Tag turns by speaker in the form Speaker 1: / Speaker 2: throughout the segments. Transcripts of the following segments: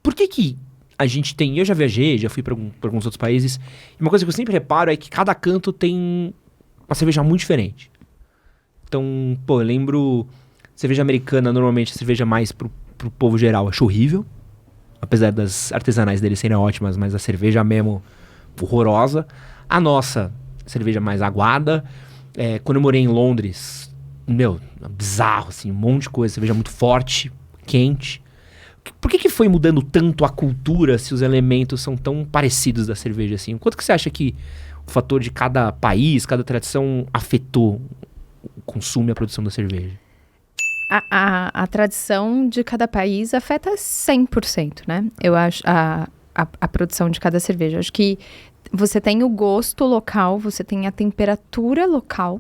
Speaker 1: Por que a gente tem... Eu já viajei, já fui pra alguns outros países. E uma coisa que eu sempre reparo é que cada canto tem uma cerveja muito diferente. Então, pô, eu lembro... Cerveja americana, normalmente a cerveja mais pro povo geral, acho horrível. Apesar das artesanais deles serem ótimas, mas a cerveja mesmo horrorosa. A nossa, cerveja mais aguada. Quando eu morei em Londres, bizarro, assim, um monte de coisa. Cerveja muito forte, quente. Por que foi mudando tanto a cultura se os elementos são tão parecidos da cerveja, assim? Quanto que você acha que o fator de cada país, cada tradição afetou o consumo e a produção da cerveja?
Speaker 2: A tradição de cada país afeta 100%, né? Eu acho, a produção de cada cerveja. Acho que você tem o gosto local, você tem a temperatura local.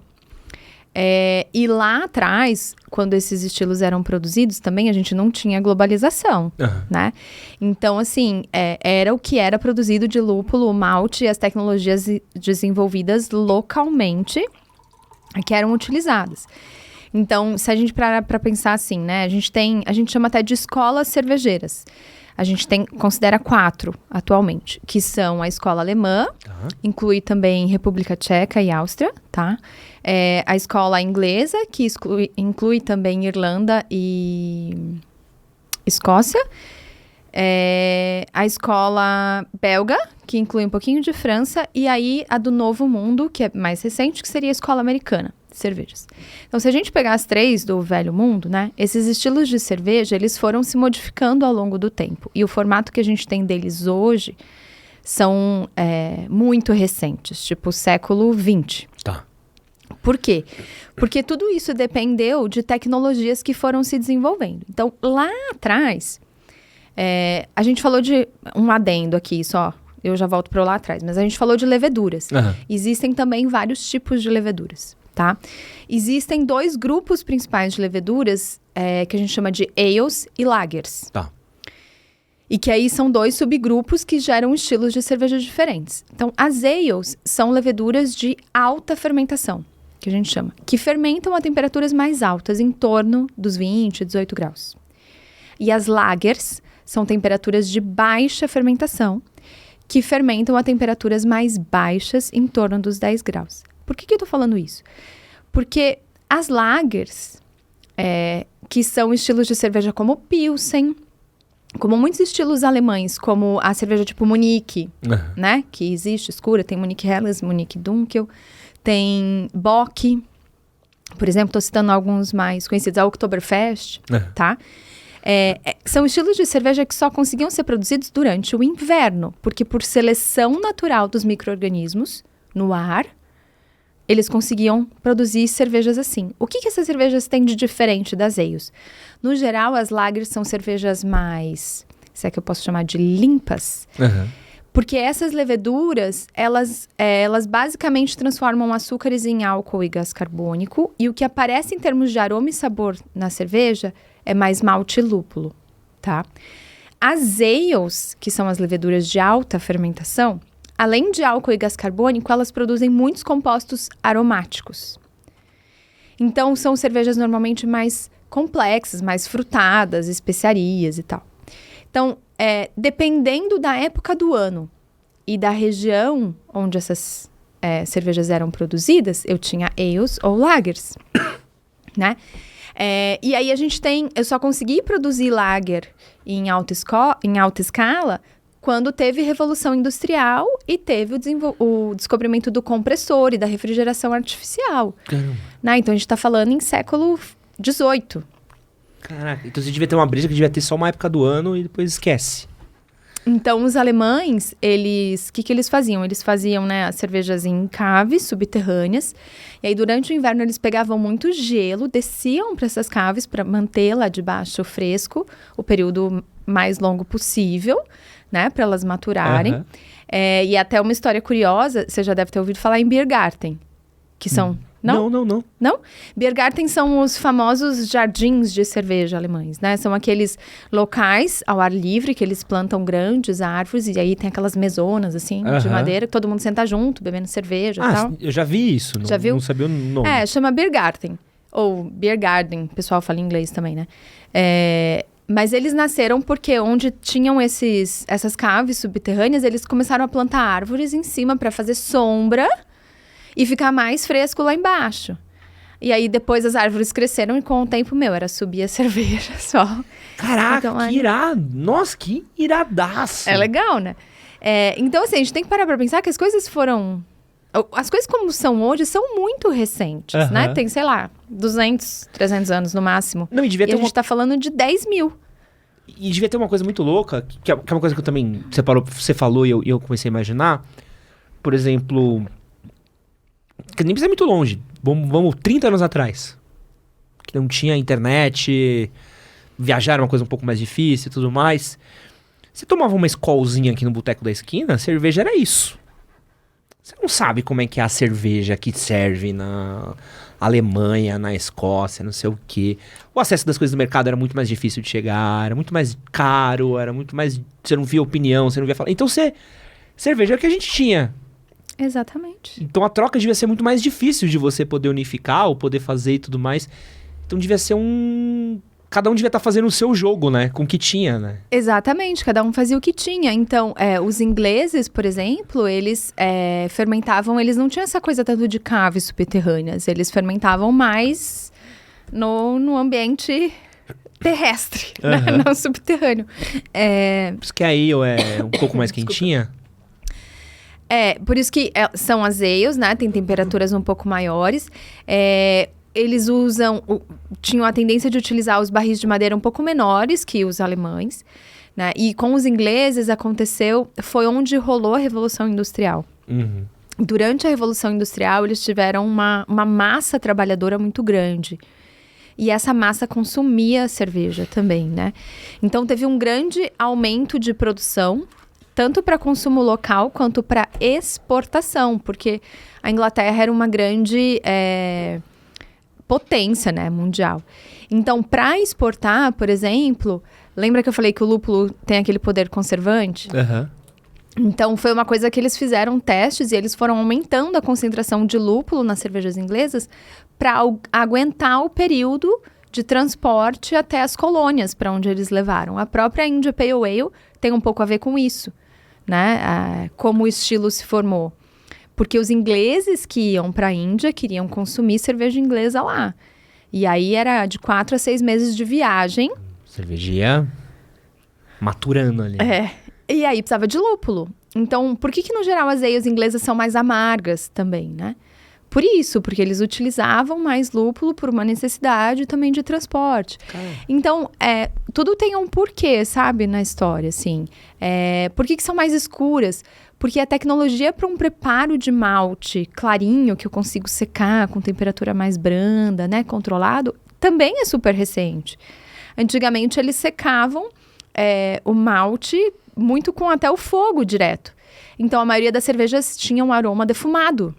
Speaker 2: E lá atrás, quando esses estilos eram produzidos, também a gente não tinha globalização, né? Então, assim, era o que era produzido de lúpulo, malte e as tecnologias desenvolvidas localmente que eram utilizadas. Então, se a gente parar para pensar assim, né? A gente chama até de escolas cervejeiras. A gente considera 4 atualmente, que são a escola alemã, inclui também República Tcheca e Áustria, tá? A escola inglesa, que inclui também Irlanda e Escócia. A escola belga, que inclui um pouquinho de França. E aí a do Novo Mundo, que é mais recente, que seria a escola americana de cervejas. Então, se a gente pegar as 3 do Velho Mundo, né? Esses estilos de cerveja, eles foram se modificando ao longo do tempo. E o formato que a gente tem deles hoje são muito recentes, tipo século XX.
Speaker 1: Tá.
Speaker 2: Por quê? Porque tudo isso dependeu de tecnologias que foram se desenvolvendo. Então, lá atrás, a gente falou de um adendo aqui só. Eu já volto para lá atrás. Mas a gente falou de leveduras. Existem também vários tipos de leveduras, tá? Existem 2 grupos principais de leveduras que a gente chama de ales e lagers.
Speaker 1: Tá.
Speaker 2: E que aí são 2 subgrupos que geram estilos de cerveja diferentes. Então, as ales são leveduras de alta fermentação, que a gente chama, que fermentam a temperaturas mais altas, em torno dos 20, 18 graus. E as lagers são temperaturas de baixa fermentação, que fermentam a temperaturas mais baixas, em torno dos 10 graus. Por que eu tô falando isso? Porque as lagers, que são estilos de cerveja como Pilsen, como muitos estilos alemães, como a cerveja tipo Munich, né? Que existe, escura, tem Munich Helles, Munich Dunkel, tem Bock, por exemplo, estou citando alguns mais conhecidos, a Oktoberfest, tá? São estilos de cerveja que só conseguiam ser produzidos durante o inverno, porque por seleção natural dos micro-organismos no ar, eles conseguiam produzir cervejas assim. O que essas cervejas têm de diferente das ales? No geral, as lagers são cervejas mais, se é que eu posso chamar de limpas, porque essas leveduras, elas basicamente transformam açúcares em álcool e gás carbônico, e o que aparece em termos de aroma e sabor na cerveja é mais malte e lúpulo, tá? As ales, que são as leveduras de alta fermentação, além de álcool e gás carbônico, elas produzem muitos compostos aromáticos. Então, são cervejas normalmente mais complexas, mais frutadas, especiarias e tal. Então, dependendo da época do ano e da região onde essas cervejas eram produzidas, eu tinha ales ou lagers, né? E aí eu só consegui produzir lager em alta escala quando teve Revolução Industrial e teve o descobrimento do compressor e da refrigeração artificial. Né? Então, a gente está falando em século XVIII.
Speaker 1: Caraca, então você devia ter uma brisa que devia ter só uma época do ano e depois esquece.
Speaker 2: Então, os alemães, o que eles faziam? Eles faziam, né, as cervejas em caves subterrâneas. E aí, durante o inverno, eles pegavam muito gelo, desciam para essas caves para manter lá debaixo fresco o período mais longo possível, né, para elas maturarem. E até uma história curiosa, você já deve ter ouvido falar em Biergarten, que são... Não? Não? Biergarten são os famosos jardins de cerveja alemães, né? São aqueles locais ao ar livre que eles plantam grandes árvores e aí tem aquelas mesonas, assim, de madeira, que todo mundo senta junto, bebendo cerveja e tal.
Speaker 1: Eu já vi isso.
Speaker 2: Já viu?
Speaker 1: Não sabia o nome.
Speaker 2: Chama Biergarten. Ou Biergarten, o pessoal fala em inglês também, né? Mas eles nasceram porque onde tinham essas caves subterrâneas, eles começaram a plantar árvores em cima para fazer sombra e ficar mais fresco lá embaixo. E aí depois as árvores cresceram e com o tempo, era subir a cerveja só.
Speaker 1: Caraca, então, que irado. Nossa, que iradaço.
Speaker 2: É legal, né? Então, assim, a gente tem que parar pra pensar que as coisas foram... As coisas como são hoje são muito recentes, né? Tem, sei lá, 200, 300 anos no máximo.
Speaker 1: Não, e devia ter
Speaker 2: a gente tá falando de 10 mil.
Speaker 1: E devia ter uma coisa muito louca, que é uma coisa que eu também... Você falou e eu comecei a imaginar. Por exemplo... Que nem precisa ir muito longe. Vamos 30 anos atrás. Que não tinha internet, viajar era uma coisa um pouco mais difícil e tudo mais. Você tomava uma Skolzinha aqui no boteco da esquina, a cerveja era isso. Você não sabe como é que é a cerveja que serve na Alemanha, na Escócia, não sei o quê. O acesso das coisas do mercado era muito mais difícil de chegar, era muito mais caro, era muito mais... Você não via opinião, você não via falar. Então cerveja é o que a gente tinha.
Speaker 2: Exatamente.
Speaker 1: Então a troca devia ser muito mais difícil de você poder unificar ou poder fazer e tudo mais. Então devia ser cada um devia estar fazendo o seu jogo, né? Com o que tinha, né?
Speaker 2: Exatamente, cada um fazia o que tinha. Então, os ingleses, por exemplo, eles fermentavam, eles não tinham essa coisa tanto de caves subterrâneas. Eles fermentavam mais no ambiente terrestre, né? Não subterrâneo.
Speaker 1: Por isso que a ale é um pouco mais quentinha?
Speaker 2: Por isso que são as ales, né? Tem temperaturas um pouco maiores. Eles tinham a tendência de utilizar os barris de madeira um pouco menores que os alemães, né? E com os ingleses foi onde rolou a Revolução Industrial.
Speaker 1: Uhum.
Speaker 2: Durante a Revolução Industrial, eles tiveram uma massa trabalhadora muito grande. E essa massa consumia cerveja também, né? Então, teve um grande aumento de produção, tanto para consumo local quanto para exportação, porque a Inglaterra era uma grande potência, né, mundial. Então, para exportar, por exemplo, lembra que eu falei que o lúpulo tem aquele poder conservante?
Speaker 1: Uhum.
Speaker 2: Então, foi uma coisa que eles fizeram testes e eles foram aumentando a concentração de lúpulo nas cervejas inglesas para aguentar o período de transporte até as colônias para onde eles levaram. A própria India Pale Ale tem um pouco a ver com isso, né? Como o estilo se formou. Porque os ingleses que iam para a Índia queriam consumir cerveja inglesa lá. E aí era de 4 a 6 meses de viagem.
Speaker 1: Cervejinha maturando ali.
Speaker 2: E aí precisava de lúpulo. Então, por que no geral as ales inglesas são mais amargas também, né? Por isso, porque eles utilizavam mais lúpulo por uma necessidade também de transporte. Então, tudo tem um porquê, sabe, na história, assim. Por que são mais escuras? Porque a tecnologia para um preparo de malte clarinho, que eu consigo secar com temperatura mais branda, né, controlado, também é super recente. Antigamente, eles secavam o malte muito com até o fogo direto. Então, a maioria das cervejas tinha um aroma defumado.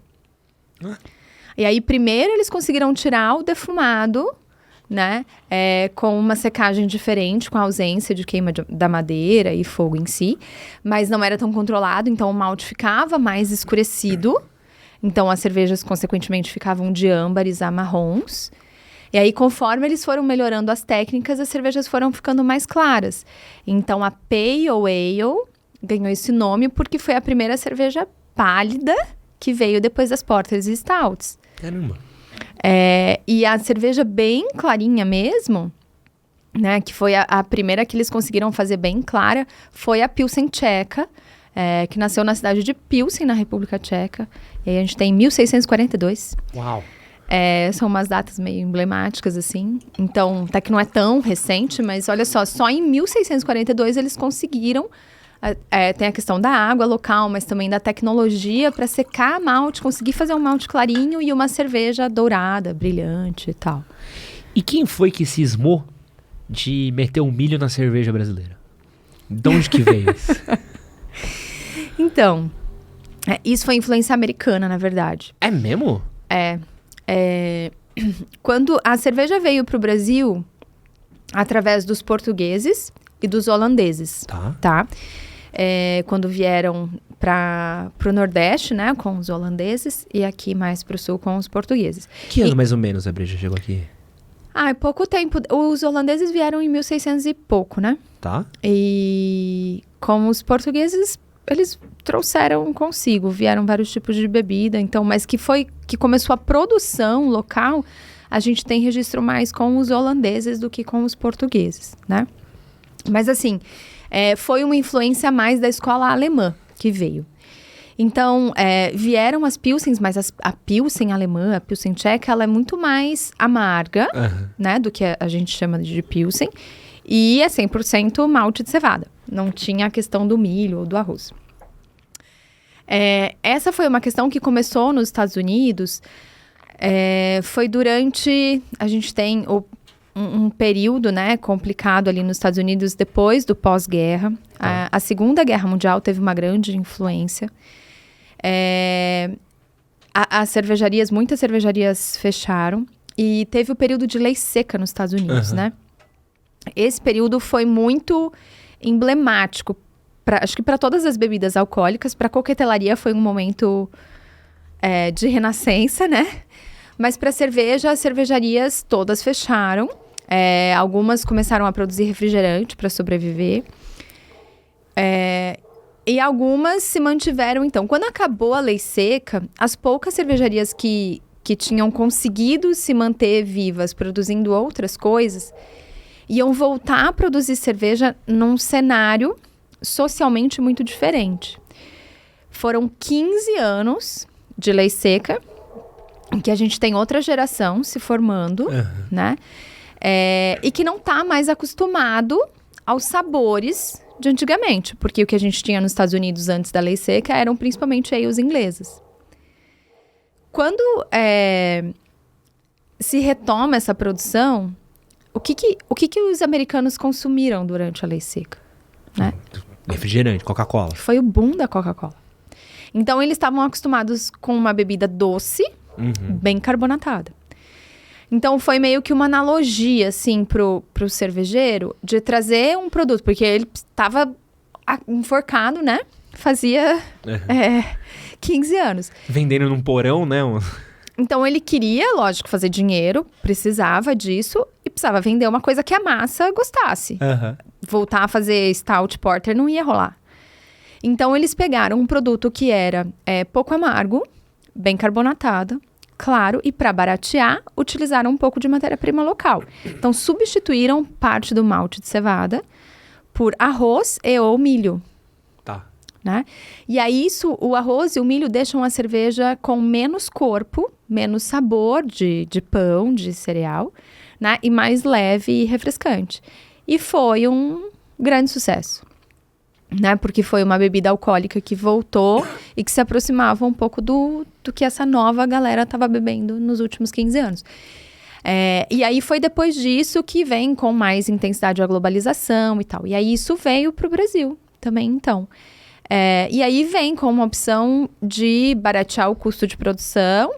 Speaker 2: E aí, primeiro, eles conseguiram tirar o defumado, né? Com uma secagem diferente, com a ausência de queima da madeira e fogo em si. Mas não era tão controlado, então o malte ficava mais escurecido. Então, as cervejas, consequentemente, ficavam de âmbares a marrons. E aí, conforme eles foram melhorando as técnicas, as cervejas foram ficando mais claras. Então, a Pale Ale ganhou esse nome porque foi a primeira cerveja pálida que veio depois das Porters e Stouts.
Speaker 1: Caramba.
Speaker 2: E a cerveja bem clarinha mesmo, né, que foi a primeira que eles conseguiram fazer bem clara, foi a Pilsen Tcheca, que nasceu na cidade de Pilsen, na República Tcheca. E aí a gente tem 1642.
Speaker 1: Uau!
Speaker 2: São umas datas meio emblemáticas, assim. Então, até que não é tão recente, mas olha só em 1642 eles conseguiram... tem a questão da água local, mas também da tecnologia para secar malte, conseguir fazer um malte clarinho e uma cerveja dourada, brilhante e tal.
Speaker 1: E quem foi que cismou de meter um milho na cerveja brasileira? De onde que veio isso?
Speaker 2: Então, isso foi influência americana, na verdade.
Speaker 1: É mesmo?
Speaker 2: Quando a cerveja veio para o Brasil, através dos portugueses e dos holandeses, tá? Quando vieram para o Nordeste, né, com os holandeses, e aqui mais para o Sul com os portugueses.
Speaker 1: Que ano mais ou menos a breja chegou aqui?
Speaker 2: Ah, é pouco tempo. Os holandeses vieram em 1600 e pouco, né?
Speaker 1: Tá.
Speaker 2: E como os portugueses, eles trouxeram consigo, vieram vários tipos de bebida, então, mas que começou a produção local, a gente tem registro mais com os holandeses do que com os portugueses, né? Mas assim, foi uma influência mais da escola alemã que veio. Então, vieram as Pilsens, mas a Pilsen alemã, a Pilsen tcheca, ela é muito mais amarga, né, do que a gente chama de Pilsen. E é 100% malte de cevada. Não tinha a questão do milho ou do arroz. Essa foi uma questão que começou nos Estados Unidos. Foi durante... A gente tem um período, né, complicado ali nos Estados Unidos depois do pós-guerra. A Segunda Guerra Mundial teve uma grande influência. As cervejarias, muitas cervejarias fecharam. E teve o período de lei seca nos Estados Unidos, né? Esse período foi muito emblemático, acho que para todas as bebidas alcoólicas. Para a coquetelaria foi um momento de renascença, né? Mas para cerveja, as cervejarias todas fecharam. Algumas começaram a produzir refrigerante para sobreviver. E algumas se mantiveram, então. Quando acabou a lei seca, as poucas cervejarias que tinham conseguido se manter vivas produzindo outras coisas, iam voltar a produzir cerveja num cenário socialmente muito diferente. Foram 15 anos de lei seca, em que a gente tem outra geração se formando, né? E que não está mais acostumado aos sabores de antigamente, porque o que a gente tinha nos Estados Unidos antes da lei seca eram principalmente ales inglesas. Quando se retoma essa produção, o que os americanos consumiram durante a lei seca, né?
Speaker 1: Refrigerante, Coca-Cola.
Speaker 2: Foi o boom da Coca-Cola. Então, eles estavam acostumados com uma bebida doce, bem carbonatada. Então, foi meio que uma analogia, assim, pro cervejeiro, de trazer um produto, porque ele estava enforcado, né? Fazia 15 anos.
Speaker 1: Vendendo num porão, né?
Speaker 2: Então, ele queria, lógico, fazer dinheiro, precisava disso e precisava vender uma coisa que a massa gostasse. Voltar a fazer stout porter não ia rolar. Então, eles pegaram um produto que era pouco amargo, bem carbonatado, claro, e para baratear, utilizaram um pouco de matéria-prima local. Então, substituíram parte do malte de cevada por arroz e ou milho.
Speaker 1: Tá.
Speaker 2: Né? E aí, o arroz e o milho deixam a cerveja com menos corpo, menos sabor de pão, de cereal, né? E mais leve e refrescante. E foi um grande sucesso, né? Porque foi uma bebida alcoólica que voltou e que se aproximava um pouco do que essa nova galera estava bebendo nos últimos 15 anos. E aí foi depois disso que vem com mais intensidade a globalização e tal. E aí isso veio para o Brasil também, então. E aí vem com uma opção de baratear o custo de produção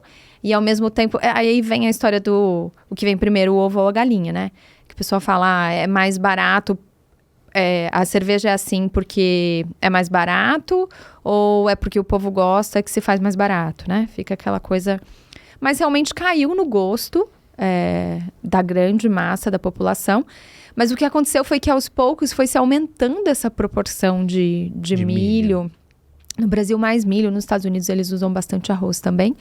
Speaker 2: e ao mesmo tempo... aí vem a história do... O que vem primeiro, o ovo ou a galinha, né? Que o pessoal fala, é mais barato... a cerveja é assim porque é mais barato ou é porque o povo gosta que se faz mais barato, né? Fica aquela coisa... Mas realmente caiu no gosto da grande massa da população. Mas o que aconteceu foi que aos poucos foi se aumentando essa proporção de milho. No Brasil, mais milho. Nos Estados Unidos, eles usam bastante arroz também.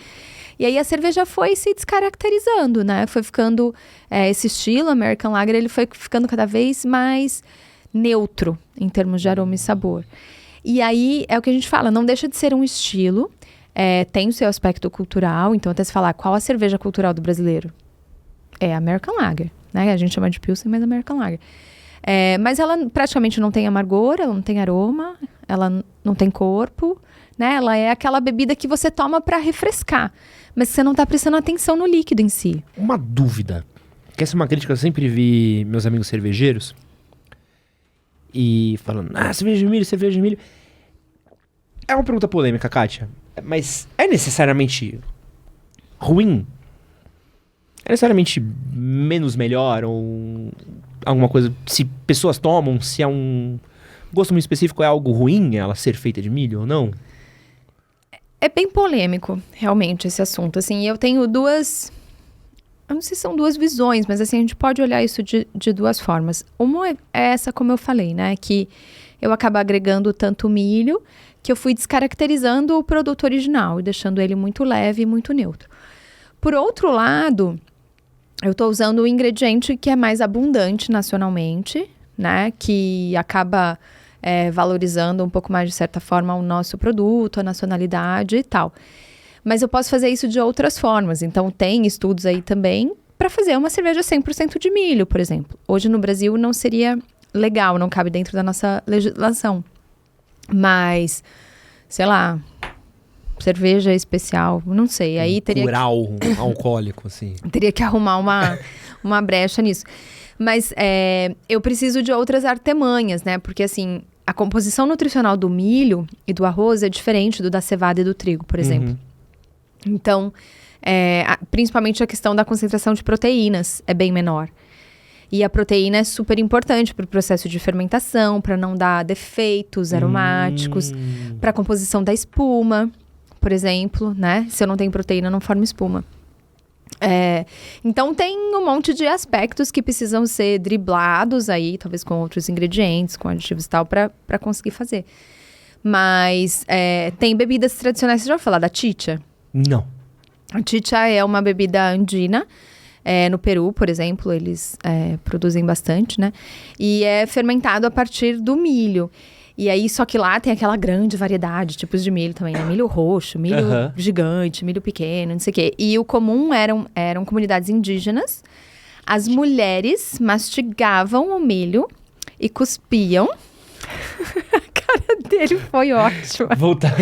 Speaker 2: E aí, a cerveja foi se descaracterizando, né? Foi ficando... esse estilo, American Lager, ele foi ficando cada vez mais neutro em termos de aroma e sabor. E aí, é o que a gente fala, não deixa de ser um estilo. Tem o seu aspecto cultural. Então, até se falar, qual a cerveja cultural do brasileiro? É American Lager. Né? A gente chama de Pilsen, mas American Lager. Mas ela praticamente não tem amargor, ela não tem aroma, ela não tem corpo, né? Ela é aquela bebida que você toma para refrescar, mas você não tá prestando atenção no líquido em si.
Speaker 1: Uma dúvida, que essa é uma crítica que eu sempre vi meus amigos cervejeiros e falando, cerveja de milho. É uma pergunta polêmica, Kátia, mas é necessariamente ruim? É necessariamente menos melhor ou alguma coisa... Se pessoas tomam, se é um gosto muito específico, é algo ruim ela ser feita de milho ou não?
Speaker 2: É bem polêmico, realmente, esse assunto. Assim, eu tenho duas Eu não sei se são duas visões, mas assim, a gente pode olhar isso de duas formas. Uma é essa, como eu falei, né? Que eu acabo agregando tanto milho que eu fui descaracterizando o produto original e deixando ele muito leve e muito neutro. Por outro lado, eu estou usando o ingrediente que é mais abundante nacionalmente, né? Que acaba valorizando um pouco mais, de certa forma, o nosso produto, a nacionalidade e tal. Mas eu posso fazer isso de outras formas. Então, tem estudos aí também para fazer uma cerveja 100% de milho, por exemplo. Hoje no Brasil não seria legal, não cabe dentro da nossa legislação. Mas, sei lá, cerveja especial, não sei. Aí teria
Speaker 1: Rural, alcoólico, assim.
Speaker 2: Teria que arrumar uma brecha nisso. Mas eu preciso de outras artimanhas, né? Porque, assim, a composição nutricional do milho e do arroz é diferente do da cevada e do trigo, por exemplo. Então, principalmente a questão da concentração de proteínas é bem menor. E a proteína é super importante para o processo de fermentação, para não dar defeitos aromáticos, para a composição da espuma, por exemplo, né? Se eu não tenho proteína, não formo espuma. Então, tem um monte de aspectos que precisam ser driblados aí, talvez com outros ingredientes, com aditivos e tal, para conseguir fazer. Mas tem bebidas tradicionais, você já ouviu falar da chicha?
Speaker 1: Não.
Speaker 2: A chicha é uma bebida andina. No Peru, por exemplo, eles produzem bastante, né? E é fermentado a partir do milho. E aí, só que lá tem aquela grande variedade de tipos de milho também, né? Milho roxo, milho gigante, milho pequeno, não sei o quê. E o comum eram comunidades indígenas. As mulheres mastigavam o milho e cuspiam. A cara dele foi ótima.
Speaker 1: Voltando.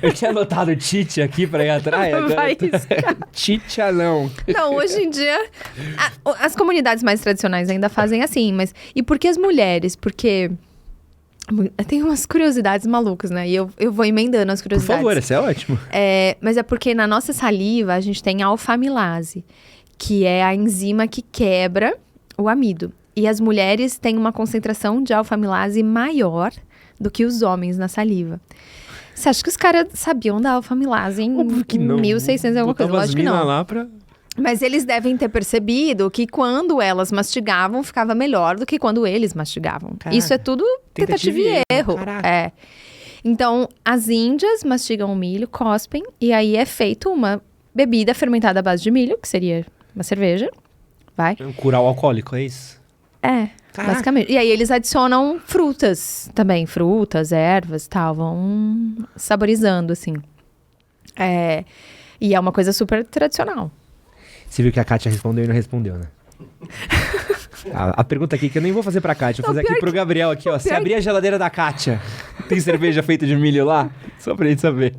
Speaker 1: Eu tinha anotado Chicha aqui pra ir atrás.
Speaker 2: Vai riscar.
Speaker 1: Chicha não.
Speaker 2: Não, hoje em dia, as comunidades mais tradicionais ainda fazem assim, mas... E por que as mulheres? Porque... Tem umas curiosidades malucas, né? E eu vou emendando as curiosidades.
Speaker 1: Por favor, isso é ótimo.
Speaker 2: Mas é porque na nossa saliva a gente tem a alfamilase, que é a enzima que quebra o amido. E as mulheres têm uma concentração de alfamilase maior do que os homens na saliva. Você acha que os caras sabiam da alfamilase em 1600 e alguma coisa? Lógico que não.
Speaker 1: Lá pra...
Speaker 2: Mas eles devem ter percebido que quando elas mastigavam, ficava melhor do que quando eles mastigavam.
Speaker 1: Caraca.
Speaker 2: Isso é tudo tentativa e erro. Então, as índias mastigam o milho, cospem, e aí é feito uma bebida fermentada à base de milho, que seria uma cerveja. Vai.
Speaker 1: Curar o alcoólico, é isso?
Speaker 2: Caraca. Basicamente. E aí eles adicionam frutas também, frutas, ervas e tal, vão saborizando, assim. E é uma coisa super tradicional.
Speaker 1: Você viu que a Kátia respondeu e não respondeu, né? A pergunta aqui que eu nem vou fazer pra Kátia, vou fazer aqui pro Gabriel aqui, ó. Se abrir a geladeira da Kátia, tem cerveja feita de milho lá? Só pra gente saber.